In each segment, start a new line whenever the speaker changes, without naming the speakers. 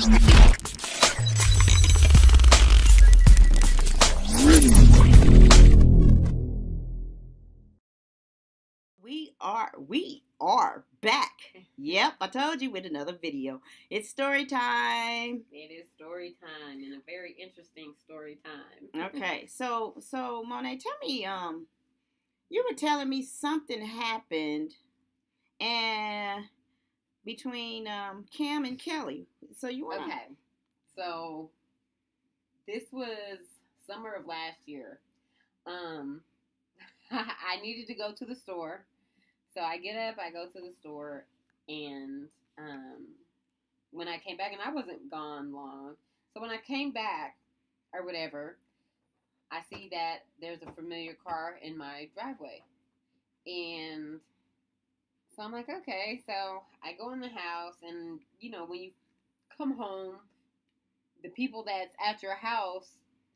We are back. Yep, I told you, with another video. It's story time.
It is story time, and a very interesting story time.
Okay, so Monet, tell me, you were telling me something happened and between Cam and Kelly. So you wanna...
Okay, so this was summer of last year. I needed to go to the store. So I get up, I go to the store, and when I came back, and I wasn't gone long, so when I came back, or whatever, I see that there's a familiar car in my driveway, and so I'm like, okay, so I go in the house, and, you know, when you come home, the people that's at your house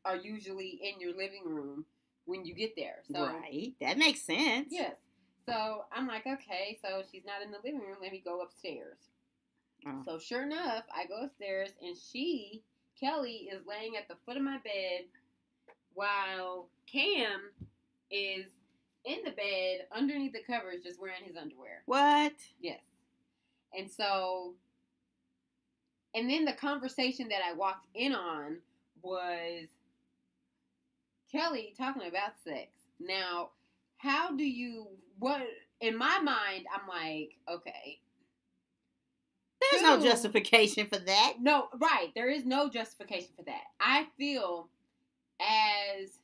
are usually in your living room when you get there. So,
right, that makes sense.
Yes. So I'm like, okay, so she's not in the living room. Let me go upstairs. Oh. So sure enough, I go upstairs, and Kelly, is laying at the foot of my bed while Cam is in the bed underneath the covers just wearing his underwear.
What?
Yes. And so, and then the conversation that I walked in on was Kelly talking about sex. Now, in my mind, I'm like, okay.
There's no justification for that.
No, right. There is no justification for that. I feel as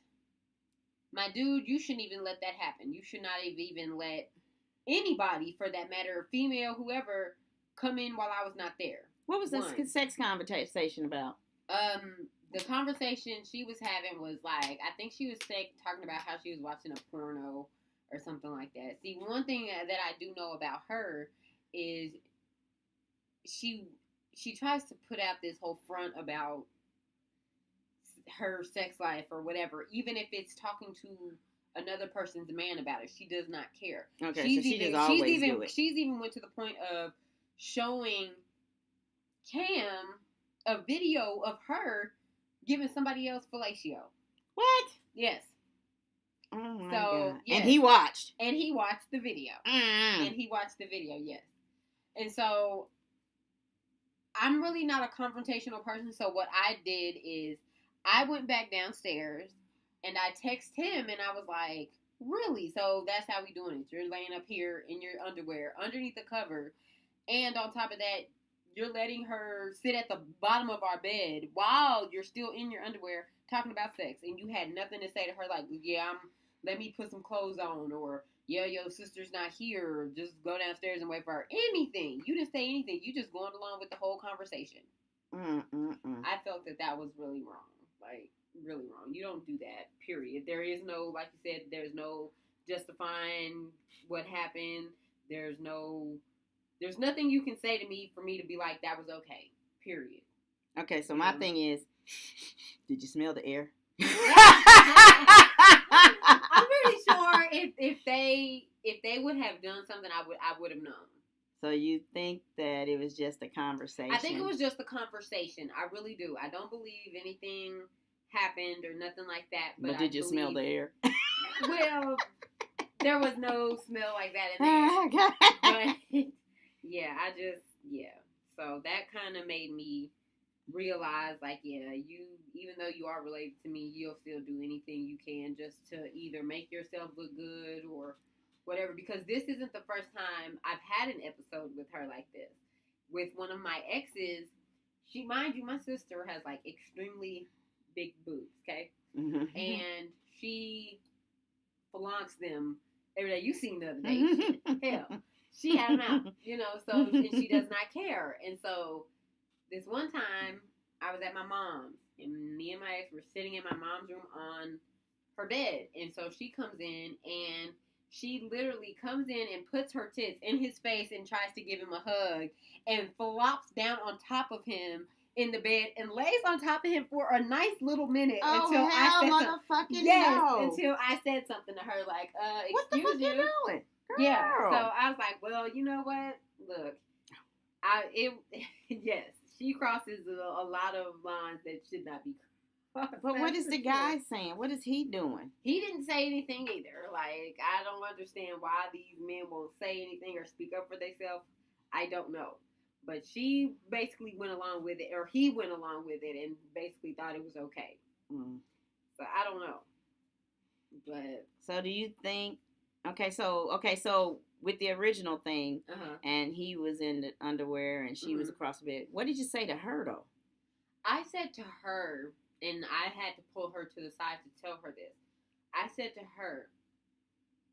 my dude, you shouldn't even let that happen. You should not even let anybody, for that matter, female, whoever, come in while I was not there.
What was this sex conversation about?
The conversation she was having was like, I think she was talking about how she was watching a porno or something like that. See, one thing that I do know about her is she tries to put out this whole front about her sex life or whatever, even if it's talking to another person's man about it. She does not care.
Okay, so she just always do it.
She's even went to the point of showing Cam a video of her giving somebody else fellatio.
What?
Yes.
Oh my God.
Yes.
And he watched.
And he watched the video. And he watched the video, yes. And so, I'm really not a confrontational person, so what I did is, I went back downstairs, and I texted him, and I was like, really? So, that's how we doing it. You're laying up here in your underwear, underneath the cover, and on top of that, you're letting her sit at the bottom of our bed while you're still in your underwear talking about sex. And you had nothing to say to her like, yeah, let me put some clothes on. Or, yeah, your sister's not here. Or just go downstairs and wait for her. Anything. You didn't say anything. You just going along with the whole conversation. I felt that was really wrong. Like, really wrong. You don't do that, period. There is no, like you said, there's no justifying what happened. There's nothing you can say to me for me to be like, that was okay. Period.
Okay, so my thing is, did you smell the air?
I'm pretty sure if they would have done something, I would have known.
So you think that it was just a conversation?
I think it was just a conversation. I really do. I don't believe anything happened or nothing like that. But
did you smell the air?
Well, there was no smell like that in there. But, yeah. So that kind of made me realize, like, yeah, even though you are related to me, you'll still do anything you can just to either make yourself look good or whatever. Because this isn't the first time I've had an episode with her like this. With one of my exes, mind you, my sister has, like, extremely big boobs, okay? Mm-hmm. And she flaunts them every day. You seen the other day. Hell. She had them out, so, and she does not care. And so, this one time, I was at my mom's, and me and my ex were sitting in my mom's room on her bed. And so, she comes in, and she literally comes in and puts her tits in his face and tries to give him a hug, and flops down on top of him in the bed, and lays on top of him for a nice little minute until I said something to her, like,
what the fuck you doing? Girl.
Yeah, so I was like, well, you know what? Look, yes, she crosses a lot of lines that should not be crossed.
But what is the guy saying? What is he doing?
He didn't say anything either. Like, I don't understand why these men won't say anything or speak up for themselves. I don't know. But she basically went along with it, or he went along with it, and basically thought it was okay. So I don't know. But
so do you think? So with the original thing, and he was in the underwear and she was across the bed. What did you say to her though?
I said to her, and I had to pull her to the side to tell her this. I said to her,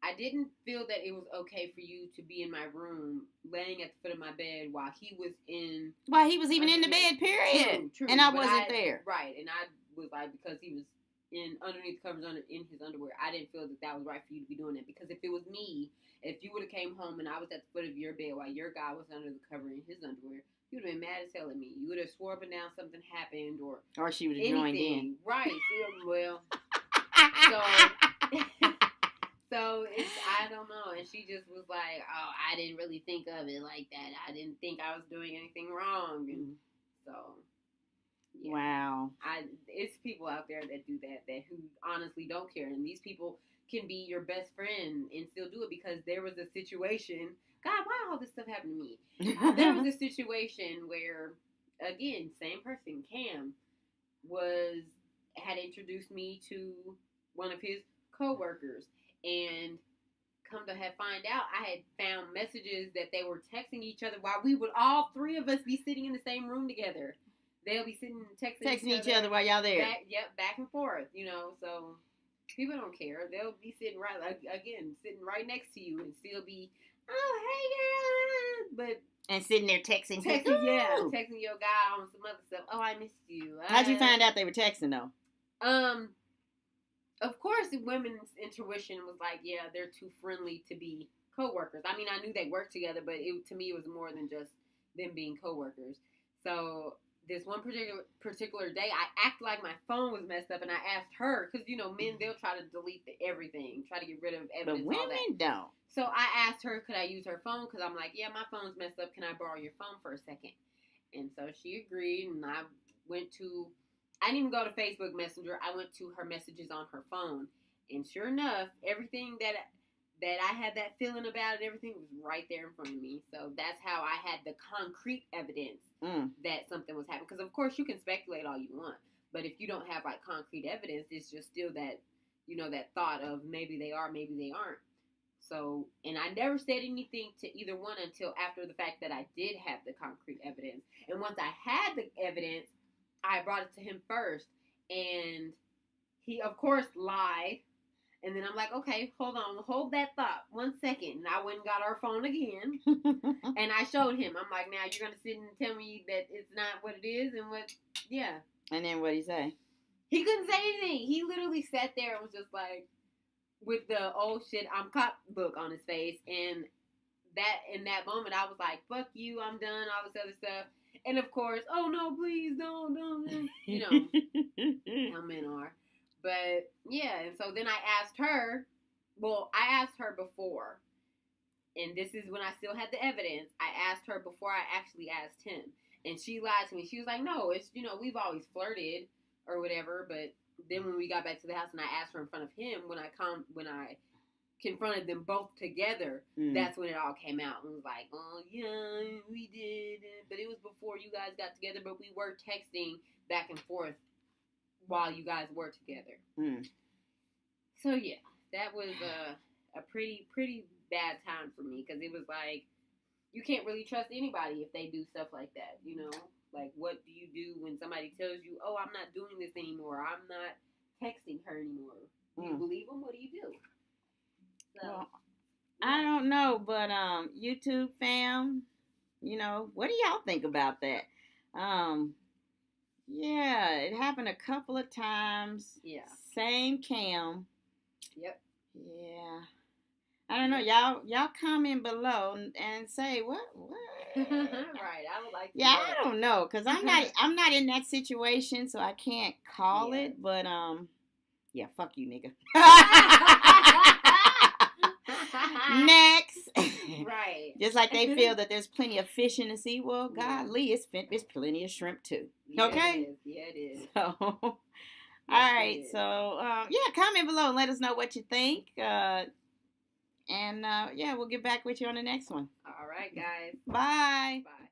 I didn't feel that it was okay for you to be in my room, laying at the foot of my bed while he was in.
While he was even in the bed, period.
True.
And I wasn't there.
Right, and I was like, because he was in underneath covers in his underwear, I didn't feel that was right for you to be doing that. Because if it was me, if you would have came home and I was at the foot of your bed while your guy was under the cover in his underwear, you would have been mad as hell at me. You would have swore up and down something happened, or
she would have joined in.
Right. Well, so it's, I don't know. And she just was like, oh, I didn't really think of it like that. I didn't think I was doing anything wrong. And so, yeah.
Wow.
It's people out there that do that who honestly don't care. And these people can be your best friend and still do it because there was a situation. God, why all this stuff happened to me? There was a situation where, again, same person, Cam, had introduced me to one of his coworkers, and come to find out, I had found messages that they were texting each other while we would all three of us be sitting in the same room together. They'll be sitting texting
each other while y'all there.
Back and forth, so people don't care. They'll be sitting sitting right next to you and still be, oh, hey, girl,
and sitting there texting
your guy on some other stuff. Oh, I missed you.
How'd you find out they were texting though?
Of course, women's intuition was like, yeah, they're too friendly to be coworkers. I mean, I knew they worked together, but to me, it was more than just them being coworkers. So this one particular day, I acted like my phone was messed up, and I asked her, because, men, they'll try to delete everything, try to get rid of evidence.
But women don't.
So I asked her, could I use her phone? Because I'm like, yeah, my phone's messed up. Can I borrow your phone for a second? And so she agreed, and I didn't even go to Facebook Messenger. I went to her messages on her phone. And sure enough, everything that I had that feeling about it, everything was right there in front of me. So that's how I had the concrete evidence that something was happening. Because, of course, you can speculate all you want. But if you don't have, concrete evidence, it's just still that, that thought of maybe they are, maybe they aren't. So, and I never said anything to either one until after the fact that I did have the concrete evidence. And once I had the evidence, I brought it to him first. And he, of course, lied. And then I'm like, okay, hold that thought 1 second. And I went and got our phone again. And I showed him. I'm like, now you're going to sit and tell me that it's not what it is and what, yeah.
And then what'd he say?
He couldn't say anything. He literally sat there and was just like, with the oh shit, I'm caught look on his face. And in that moment, I was like, fuck you, I'm done, all this other stuff. And of course, oh no, please, don't. How men are. But, yeah, and so then I asked her before, and this is when I still had the evidence. I asked her before I actually asked him, and she lied to me. She was like, no, it's, we've always flirted or whatever, but then when we got back to the house and I asked her in front of him, when I confronted them both together, that's when it all came out. And was like, oh, yeah, we did, but it was before you guys got together, but we were texting back and forth while you guys were together. So yeah, that was a pretty bad time for me, because it was like, you can't really trust anybody if they do stuff like that, like, what do you do when somebody tells you, oh, I'm not doing this anymore, I'm not texting her anymore? Do you believe them? What do you do? So,
well, I don't know, but YouTube fam, what do y'all think about that? Yeah, it happened a couple of times.
Yeah.
Same Cam.
Yep.
Yeah. I don't know. Y'all comment below and say what?
Right. I would like to
know. I don't know, because I'm not in that situation, so I can't call it. But yeah, fuck you, nigga. Next.
Right.
Just like they feel that there's plenty of fish in the sea. Well, golly, it's plenty of shrimp too. Okay?
Yeah, it is.
So, all right. So, yeah, comment below and let us know what you think. And, yeah, we'll get back with you on the next one.
All right, guys.
Bye.
Bye.